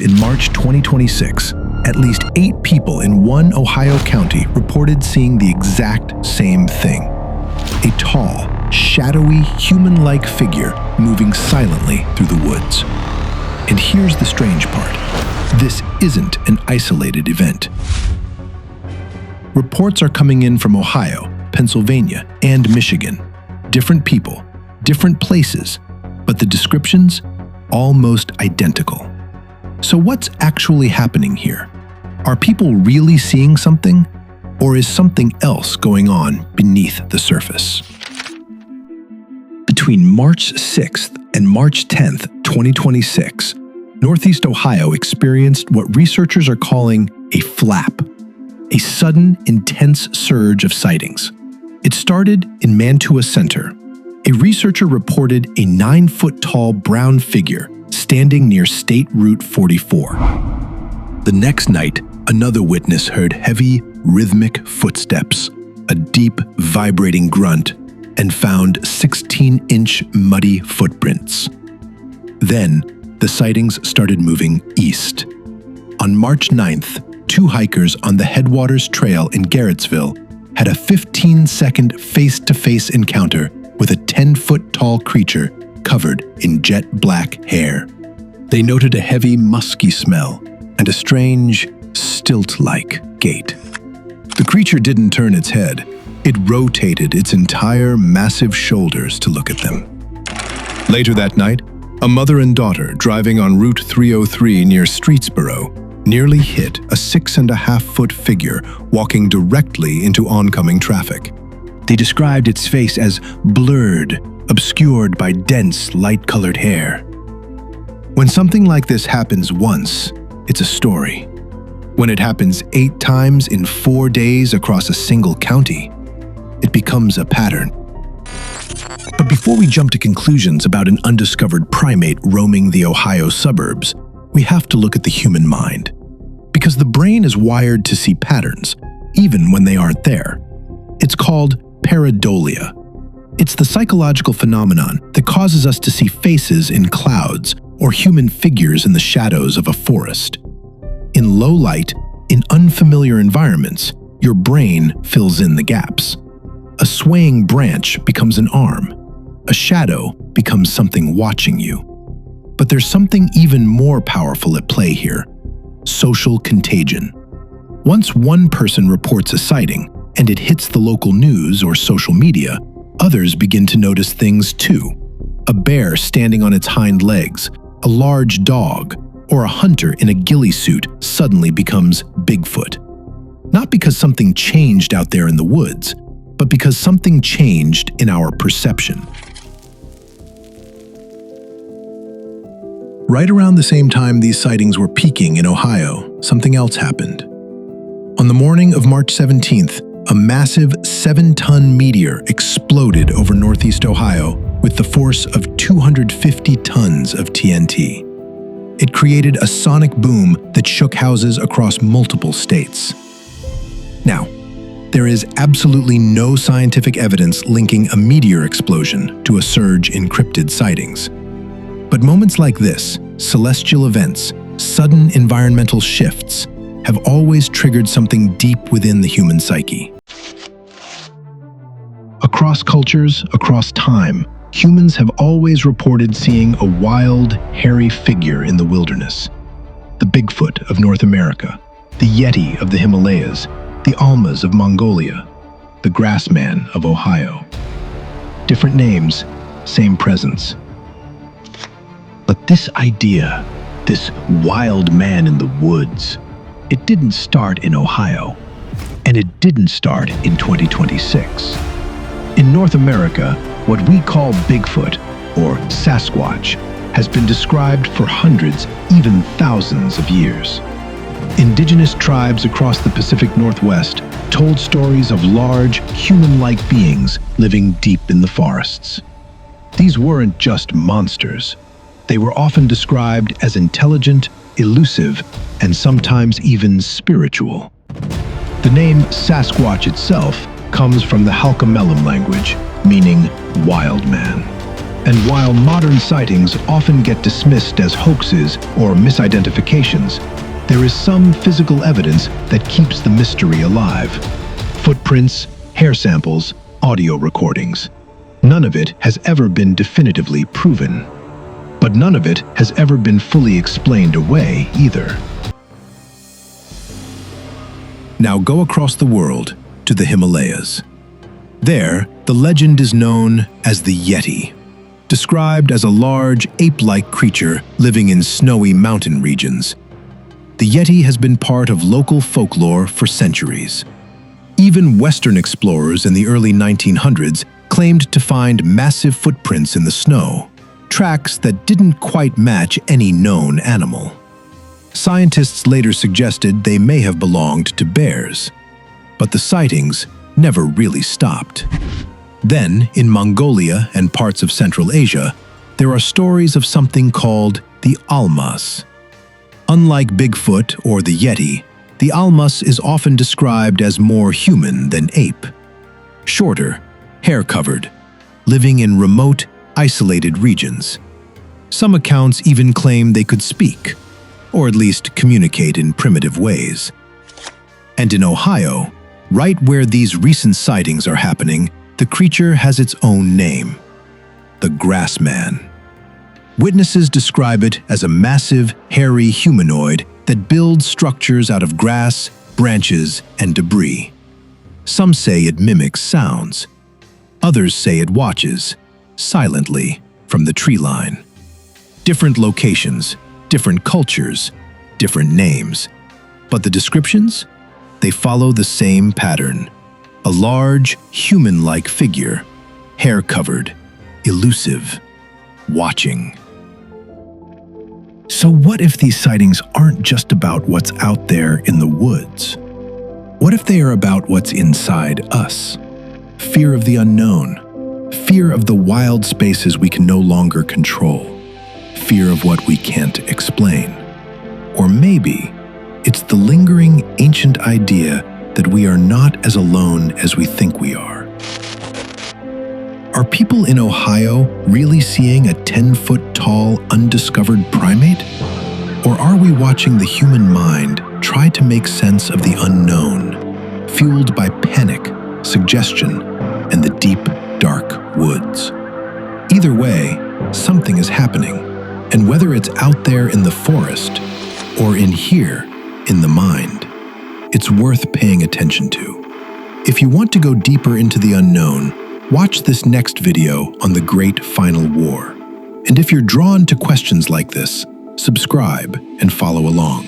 In March 2026, at least 8 people in one Ohio county reported seeing the exact same thing. A tall, shadowy, human-like figure moving silently through the woods. And here's the strange part. This isn't an isolated event. Reports are coming in from Ohio, Pennsylvania, and Michigan. Different people, different places, but the descriptions almost identical. So what's actually happening here? Are people really seeing something, or is something else going on beneath the surface? Between March 6th and March 10th, 2026, Northeast Ohio experienced what researchers are calling a flap, a sudden, intense surge of sightings. It started in Mantua Center. A researcher reported a 9-foot-tall brown figure standing near State Route 44. The next night, another witness heard heavy, rhythmic footsteps, a deep, vibrating grunt, and found 16-inch muddy footprints. Then, the sightings started moving east. On March 9th, 2 hikers on the Headwaters Trail in Garrettsville had a 15-second face-to-face encounter with a 10-foot-tall creature covered in jet black hair. They noted a heavy, musky smell and a strange, stilt-like gait. The creature didn't turn its head. It rotated its entire massive shoulders to look at them. Later that night, a mother and daughter driving on Route 303 near Streetsboro nearly hit a 6.5-foot figure walking directly into oncoming traffic. They described its face as blurred, obscured by dense, light-colored hair. When something like this happens once, it's a story. When it happens 8 times in 4 days across a single county, it becomes a pattern. But before we jump to conclusions about an undiscovered primate roaming the Ohio suburbs, we have to look at the human mind. Because the brain is wired to see patterns, even when they aren't there. It's called pareidolia. It's the psychological phenomenon that causes us to see faces in clouds or human figures in the shadows of a forest. In low light, in unfamiliar environments, your brain fills in the gaps. A swaying branch becomes an arm. A shadow becomes something watching you. But there's something even more powerful at play here: social contagion. Once one person reports a sighting and it hits the local news or social media, others begin to notice things too. A bear standing on its hind legs, a large dog, or a hunter in a ghillie suit suddenly becomes Bigfoot. Not because something changed out there in the woods, but because something changed in our perception. Right around the same time these sightings were peaking in Ohio, something else happened. On the morning of March 17th, a massive 7-ton meteor exploded over Northeast Ohio with the force of 250 tons of TNT. It created a sonic boom that shook houses across multiple states. Now, there is absolutely no scientific evidence linking a meteor explosion to a surge in cryptid sightings. But moments like this, celestial events, sudden environmental shifts, have always triggered something deep within the human psyche. Across cultures, across time, humans have always reported seeing a wild, hairy figure in the wilderness. The Bigfoot of North America, the Yeti of the Himalayas, the Almas of Mongolia, the Grassman of Ohio. Different names, same presence. But this idea, this wild man in the woods, it didn't start in Ohio, and it didn't start in 2026. In North America, what we call Bigfoot, or Sasquatch, has been described for hundreds, even thousands of years. Indigenous tribes across the Pacific Northwest told stories of large, human-like beings living deep in the forests. These weren't just monsters. They were often described as intelligent, elusive, and sometimes even spiritual. The name Sasquatch itself comes from the Halkomelem language, meaning wild man. And while modern sightings often get dismissed as hoaxes or misidentifications, there is some physical evidence that keeps the mystery alive. Footprints, hair samples, audio recordings. None of it has ever been definitively proven. But none of it has ever been fully explained away either. Now go across the world to the Himalayas. There, the legend is known as the Yeti, described as a large, ape-like creature living in snowy mountain regions. The Yeti has been part of local folklore for centuries. Even Western explorers in the early 1900s claimed to find massive footprints in the snow, tracks that didn't quite match any known animal. Scientists later suggested they may have belonged to bears, but the sightings never really stopped. Then, in Mongolia and parts of Central Asia, there are stories of something called the Almas. Unlike Bigfoot or the Yeti, the Almas is often described as more human than ape. Shorter, hair-covered, living in remote, isolated regions. Some accounts even claim they could speak, or at least communicate in primitive ways. And in Ohio, right where these recent sightings are happening, the creature has its own name, the Grassman. Witnesses describe it as a massive, hairy humanoid that builds structures out of grass, branches, and debris. Some say it mimics sounds. Others say it watches, silently, from the tree line. Different locations, different cultures, different names. But the descriptions? They follow the same pattern. A large, human-like figure, hair-covered, elusive, watching. So what if these sightings aren't just about what's out there in the woods? What if they are about what's inside us? Fear of the unknown, fear of the wild spaces we can no longer control, fear of what we can't explain. Or maybe it's the lingering ancient idea that we are not as alone as we think we are. Are people in Ohio really seeing a 10-foot-tall, undiscovered primate? Or are we watching the human mind try to make sense of the unknown, fueled by panic, suggestion, and the deep, dark woods? Either way, something is happening, and whether it's out there in the forest or in here, in the mind, it's worth paying attention to. If you want to go deeper into the unknown, watch this next video on the Great Final War. And if you're drawn to questions like this, subscribe and follow along.